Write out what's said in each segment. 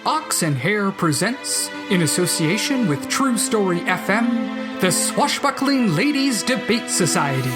Ox and Hare presents, in association with True Story FM, the Swashbuckling Ladies Debate Society.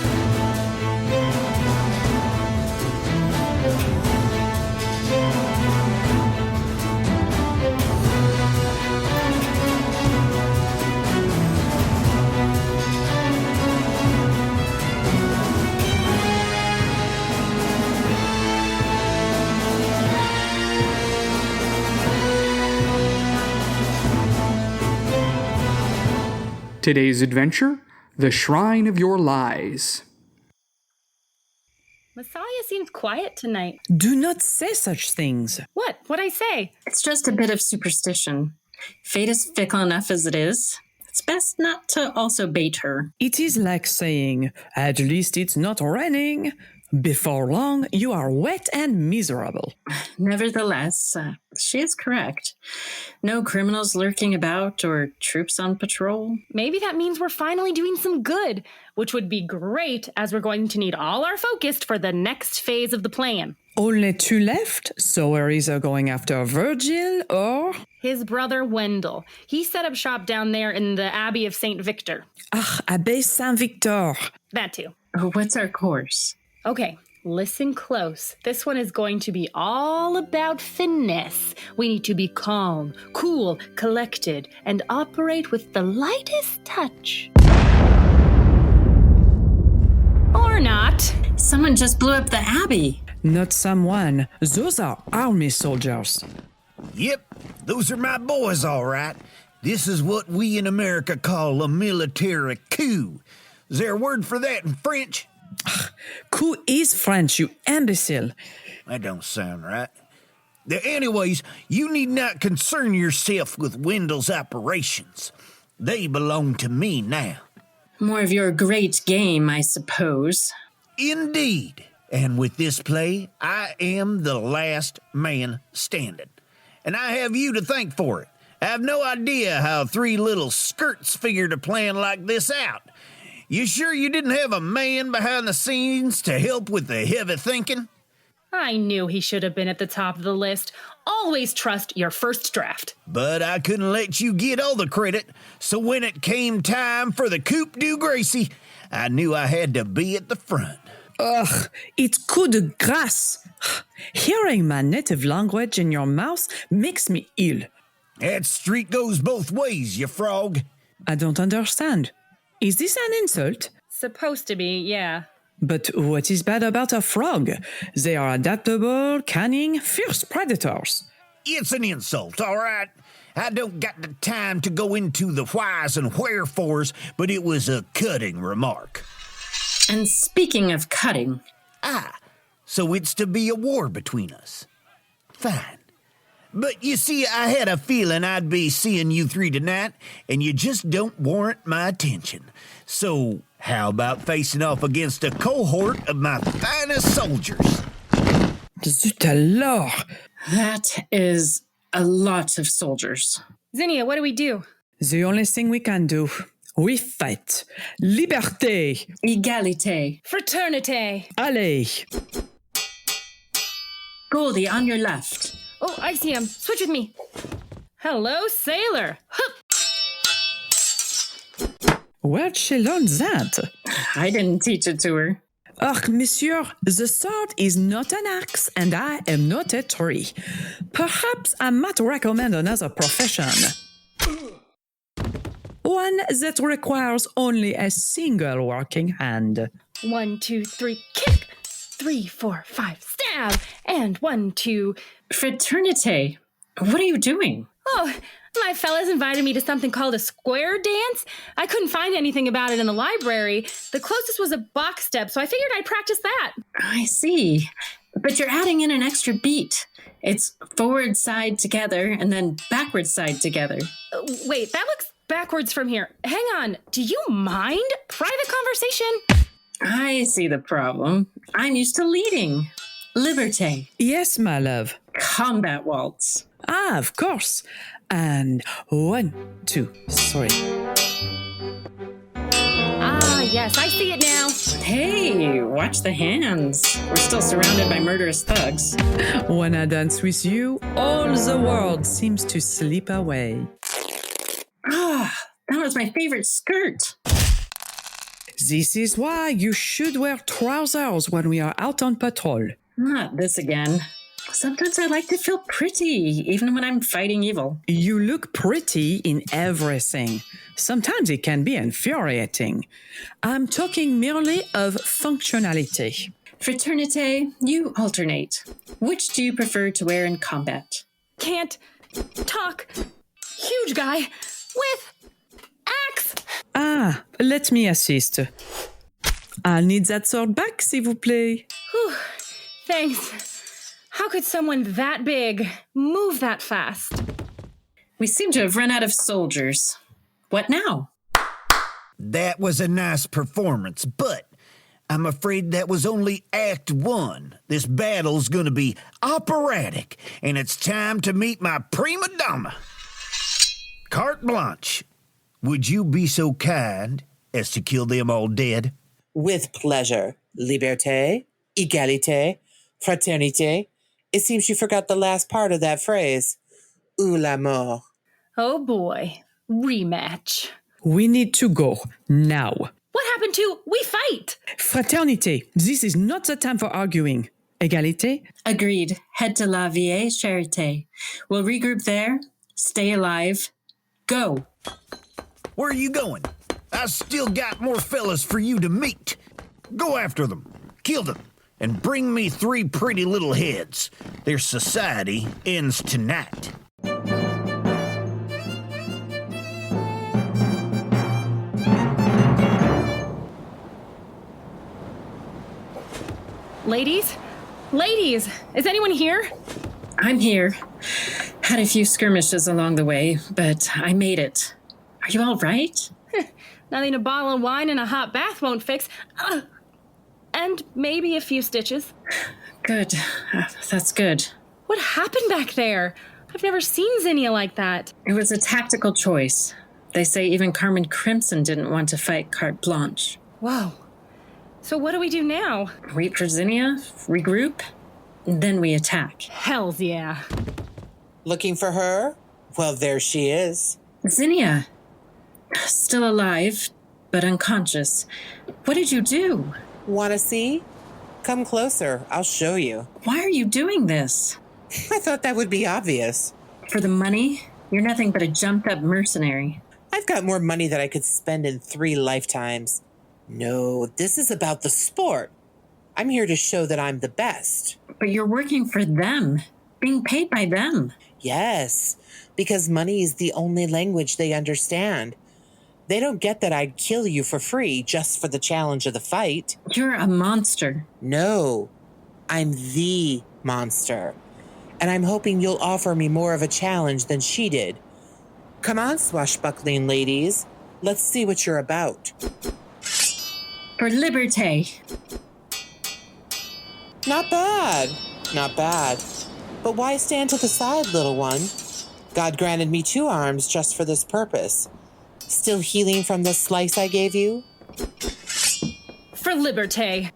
Today's adventure, The Shrine of Your Lies. Messiah seems quiet tonight. Do not say such things. What? What'd I say? It's just a bit of superstition. Fate is fickle enough as it is. It's best not to also bait her. It is like saying, at least it's not raining. Before long, you are wet and miserable. Nevertheless, she is correct. No criminals lurking about or troops on patrol. Maybe that means we're finally doing some good, which would be great as we're going to need all our focus for the next phase of the plan. Only two left, so we're either going after Virgil or... His brother Wendell. He set up shop down there in the Abbey of St. Victor. Abbé Saint-Victor. That too. What's our course? Okay, listen close. This one is going to be all about finesse. We need to be calm, cool, collected, and operate with the lightest touch. Or not. Someone just blew up the Abbey. Not someone. Those are army soldiers. Yep, those are my boys, all right. This is what we in America call a military coup. Is there a word for that in French? Coup is French, you imbecile. That don't sound right. Anyways, you need not concern yourself with Wendell's operations. They belong to me now. More of your great game, I suppose. Indeed. And with this play, I am the last man standing. And I have you to thank for it. I have no idea how three little skirts figured a plan like this out. You sure you didn't have a man behind the scenes to help with the heavy thinking? I knew he should have been at the top of the list. Always trust your first draft. But I couldn't let you get all the credit, so when it came time for the coup de Gracie, I knew I had to be at the front. Ugh, it's coup de grâce. Hearing my native language in your mouth makes me ill. That street goes both ways, you frog. I don't understand. Is this an insult? Supposed to be, yeah. But what is bad about a frog? They are adaptable, cunning, fierce predators. It's an insult, all right? I don't got the time to go into the whys and wherefores, but it was a cutting remark. And speaking of cutting... So it's to be a war between us. Fine. But you see, I had a feeling I'd be seeing you three tonight, and you just don't warrant my attention. So, how about facing off against a cohort of my finest soldiers? Zut alors! That is a lot of soldiers. Zinnia, what do we do? The only thing we can do. We fight. Liberté! Égalité. Fraternité. Allez! Goldie, on your left. Oh, I see him. Switch with me. Hello, sailor. Hup. Where'd she learn that? I didn't teach it to her. Ugh, monsieur, the sword is not an axe, and I am not a tree. Perhaps I might recommend another profession. One that requires only a single working hand. 1, 2, 3, kick. 3, 4, 5, stab. And 1, 2... Fraternité. What are you doing? Oh, my fellas invited me to something called a square dance. I couldn't find anything about it in the library. The closest was a box step, so I figured I'd practice that. I see. But you're adding in an extra beat. It's forward side together and then backward side together. Wait, that looks backwards from here. Hang on. Do you mind? Private conversation? I see the problem. I'm used to leading. Liberté. Yes, my love. Combat waltz. Of course. And 1, 2, 3. yes, I see it now. Hey, watch the hands. We're still surrounded by murderous thugs. When I dance with you, all the world seems to slip away. Ah, that was my favorite skirt. This is why you should wear trousers when we are out on patrol. Not this again. Sometimes I like to feel pretty, even when I'm fighting evil. You look pretty in everything. Sometimes it can be infuriating. I'm talking merely of functionality. Fraternite, you alternate. Which do you prefer to wear in combat? Can't talk. Huge guy with axe. Ah, let me assist. I'll need that sword back, s'il vous plaît. Whew, thanks. How could someone that big move that fast? We seem to have run out of soldiers. What now? That was a nice performance, but I'm afraid that was only Act 1. This battle's gonna be operatic, and it's time to meet my prima donna. Carte Blanche, would you be so kind as to kill them all dead? With pleasure. Liberté, égalité, fraternité. It seems you forgot the last part of that phrase. Ou la mort. Oh boy, rematch. We need to go now. What happened to we fight? Fraternité, this is not the time for arguing. Égalité? Agreed. Head to La Vieille Charité. We'll regroup there. Stay alive. Go. Where are you going? I still got more fellas for you to meet. Go after them, kill them, and bring me 3 pretty little heads. Their society ends tonight. Ladies, is anyone here? I'm here. Had a few skirmishes along the way, but I made it. Are you all right? Nothing a bottle of wine and a hot bath won't fix. And maybe a few stitches. Good. That's good. What happened back there? I've never seen Zinnia like that. It was a tactical choice. They say even Carmen Crimson didn't want to fight Carte Blanche. Whoa. So what do we do now? Wait for Zinnia, regroup, and then we attack. Hells yeah. Looking for her? Well, there she is. Zinnia. Still alive, but unconscious. What did you do? Want to see? Come closer. I'll show you. Why are you doing this? I thought that would be obvious. For the money? You're nothing but a jumped-up mercenary. I've got more money than I could spend in 3 lifetimes. No, this is about the sport. I'm here to show that I'm the best. But you're working for them, being paid by them. Yes, because money is the only language they understand. They don't get that I'd kill you for free just for the challenge of the fight. You're a monster. No, I'm the monster. And I'm hoping you'll offer me more of a challenge than she did. Come on, swashbuckling ladies. Let's see what you're about. For liberté. Not bad. Not bad. But why stand to the side, little one? God granted me 2 arms just for this purpose. Still healing from the slice I gave you? For liberté.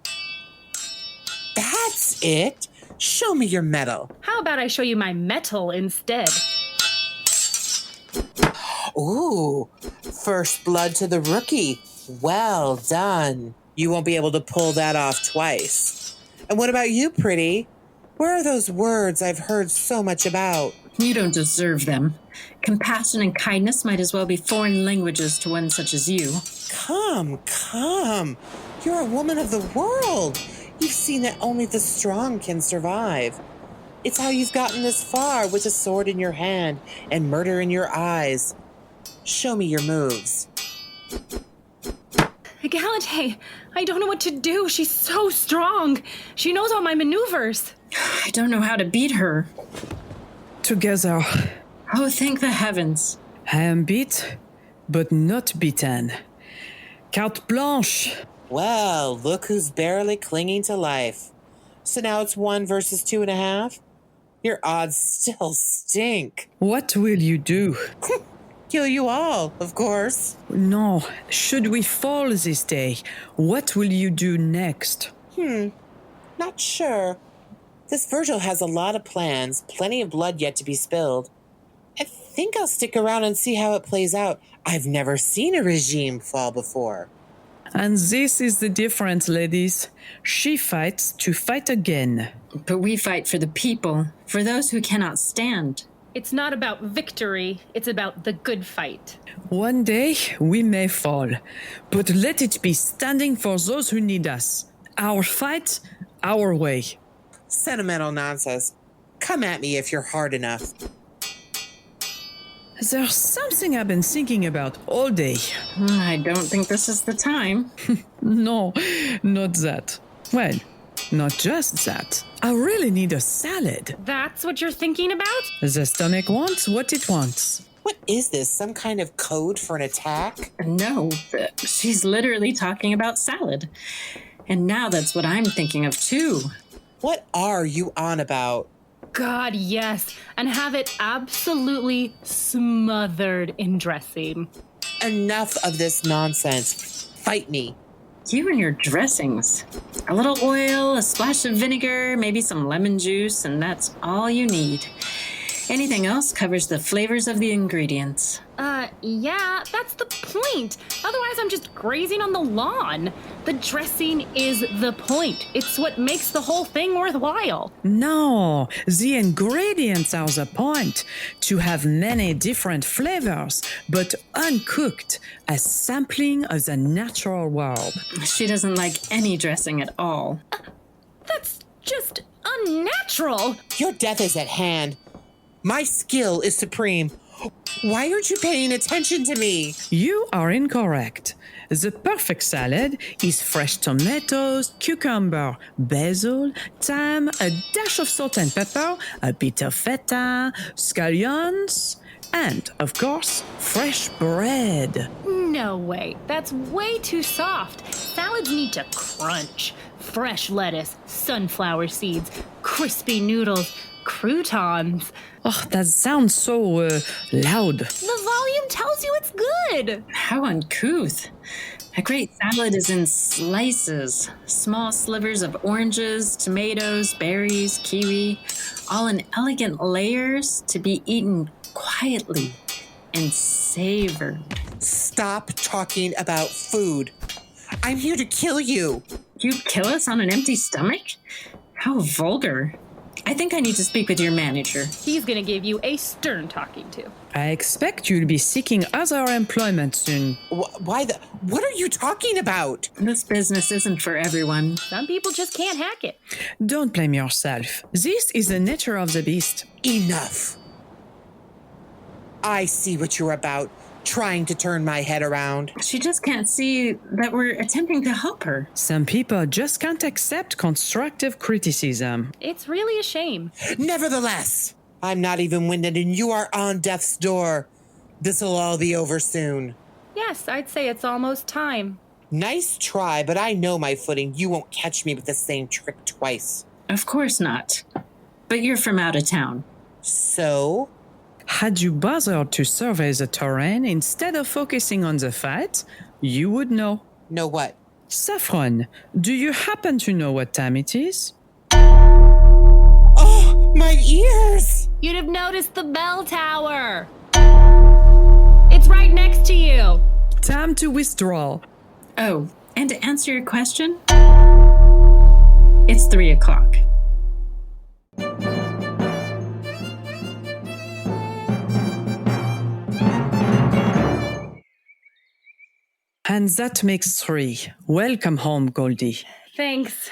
That's it. Show me your medal. How about I show you my metal instead? Ooh, first blood to the rookie. Well done. You won't be able to pull that off twice. And what about you, pretty? Where are those words I've heard so much about? You don't deserve them. Compassion and kindness might as well be foreign languages to one such as you. Come. You're a woman of the world. You've seen that only the strong can survive. It's how you've gotten this far with a sword in your hand and murder in your eyes. Show me your moves. Galate, I don't know what to do. She's so strong. She knows all my maneuvers. I don't know how to beat her. Together. Oh, thank the heavens. I am beat, but not beaten. Carte Blanche. Well, look who's barely clinging to life. So now it's 1 versus 2.5? Your odds still stink. What will you do? Kill you all, of course. No, should we fall this day, what will you do next? Not sure. This Virgil has a lot of plans, plenty of blood yet to be spilled. I think I'll stick around and see how it plays out. I've never seen a regime fall before. And this is the difference, ladies. She fights to fight again. But we fight for the people, for those who cannot stand. It's not about victory, it's about the good fight. One day we may fall, but let it be standing for those who need us. Our fight, our way. Sentimental nonsense. Come at me if you're hard enough. There's something I've been thinking about all day. I don't think this is the time. No, not that. Well, not just that. I really need a salad. That's what you're thinking about? The stomach wants what it wants. What is this? Some kind of code for an attack? No, she's literally talking about salad. And now that's what I'm thinking of too. What are you on about? God, yes. And have it absolutely smothered in dressing. Enough of this nonsense. Fight me. You and your dressings. A little oil, a splash of vinegar, maybe some lemon juice, and that's all you need. Anything else covers the flavors of the ingredients. Yeah, that's the point. Otherwise, I'm just grazing on the lawn. The dressing is the point. It's what makes the whole thing worthwhile. No, the ingredients are the point. To have many different flavors, but uncooked, a sampling of the natural world. She doesn't like any dressing at all. That's just unnatural. Your death is at hand. My skill is supreme. Why aren't you paying attention to me? You are incorrect. The perfect salad is fresh tomatoes, cucumber, basil, thyme, a dash of salt and pepper, a bit of feta, scallions, and, of course, fresh bread. No way. That's way too soft. Salads need to crunch. Fresh lettuce, sunflower seeds, crispy noodles, croutons. Oh, that sounds so loud. The volume tells you it's good. How uncouth. A great salad is in slices. Small slivers of oranges, tomatoes, berries, kiwi, all in elegant layers to be eaten quietly and savored. Stop talking about food. I'm here to kill you. You'd kill us on an empty stomach? How vulgar. I think I need to speak with your manager. He's gonna give you a stern talking to. I expect you'll be seeking other employment soon. What are you talking about? This business isn't for everyone. Some people just can't hack it. Don't blame yourself. This is the nature of the beast. Enough. I see what you're about, trying to turn my head around. She just can't see that we're attempting to help her. Some people just can't accept constructive criticism. It's really a shame. Nevertheless, I'm not even winded and you are on death's door. This'll all be over soon. Yes, I'd say it's almost time. Nice try, but I know my footing. You won't catch me with the same trick twice. Of course not. But you're from out of town. So? Had you bothered to survey the terrain instead of focusing on the fight, you would know. Know what? Saffron, do you happen to know what time it is? Oh, my ears! You'd have noticed the bell tower. It's right next to you. Time to withdraw. Oh, and to answer your question, it's 3 o'clock. And that makes 3. Welcome home, Goldie. Thanks.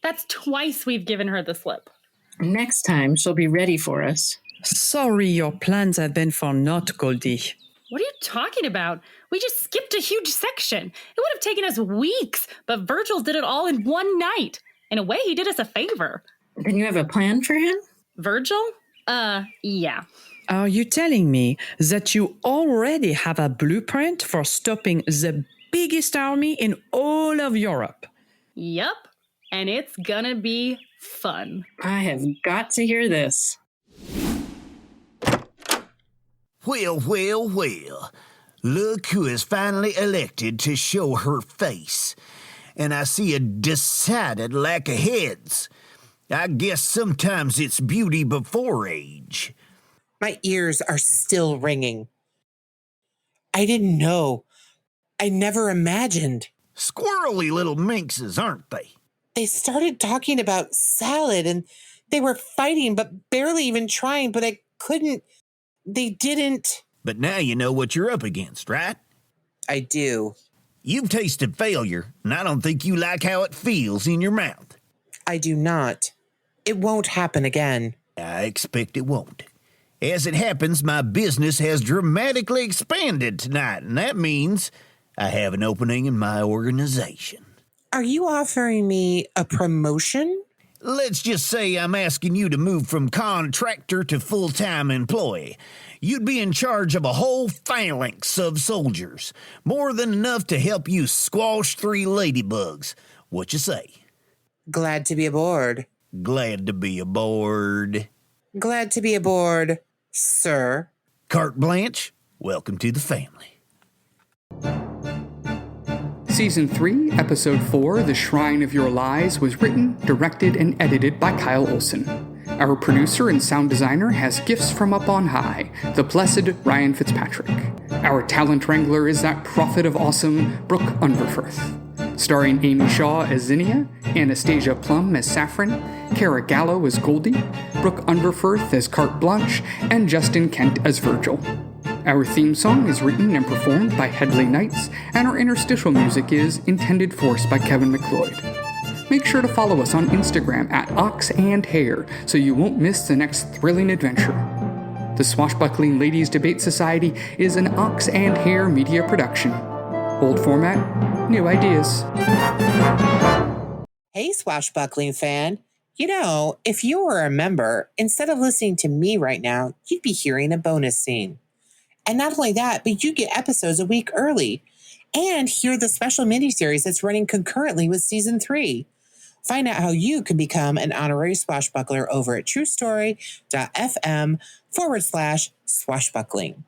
That's twice we've given her the slip. Next time, she'll be ready for us. Sorry your plans have been for naught, Goldie. What are you talking about? We just skipped a huge section. It would have taken us weeks, but Virgil did it all in one night. In a way, he did us a favor. Then you have a plan for him? Virgil? Yeah. Are you telling me that you already have a blueprint for stopping the biggest army in all of Europe? Yup. And it's gonna be fun. I have got to hear this. Well, well, well. Look who is finally elected to show her face. And I see a decided lack of heads. I guess sometimes it's beauty before age. My ears are still ringing. I didn't know. I never imagined. Squirrely little minxes, aren't they? They started talking about salad and they were fighting, but barely even trying, but I couldn't. They didn't. But now you know what you're up against, right? I do. You've tasted failure, and I don't think you like how it feels in your mouth. I do not. It won't happen again. I expect it won't. As it happens, my business has dramatically expanded tonight, and that means I have an opening in my organization. Are you offering me a promotion? Let's just say I'm asking you to move from contractor to full-time employee. You'd be in charge of a whole phalanx of soldiers, more than enough to help you squash 3 ladybugs. What you say? Glad to be aboard. Glad to be aboard. Glad to be aboard, sir. Carte Blanche, welcome to the family. Season 3, Episode 4, The Shrine of Your Lies, was written, directed, and edited by Kyle Olson. Our producer and sound designer has gifts from up on high, the blessed Ryan FitzPatrick. Our talent wrangler is that prophet of awesome, Brooke Underveith. Starring Amy Shaw as Zinnia, Anastasia Plumb as Saffron, Kara Gallo as Goldie, Brooke Underveith as Carte Blanche, and Justin Kent as Virgil. Our theme song is written and performed by Hedley Knights, and our interstitial music is Intended Force by Kevin Macleod. Make sure to follow us on Instagram at Ox and Hare so you won't miss the next thrilling adventure. The Swashbuckling Ladies Debate Society is an Ox and Hare Media production. Old format, new ideas. Hey, Swashbuckling fan. You know, if you were a member, instead of listening to me right now, you'd be hearing a bonus scene. And not only that, but you get episodes a week early and hear the special miniseries that's running concurrently with Season 3. Find out how you can become an honorary swashbuckler over at truestory.fm/swashbuckling.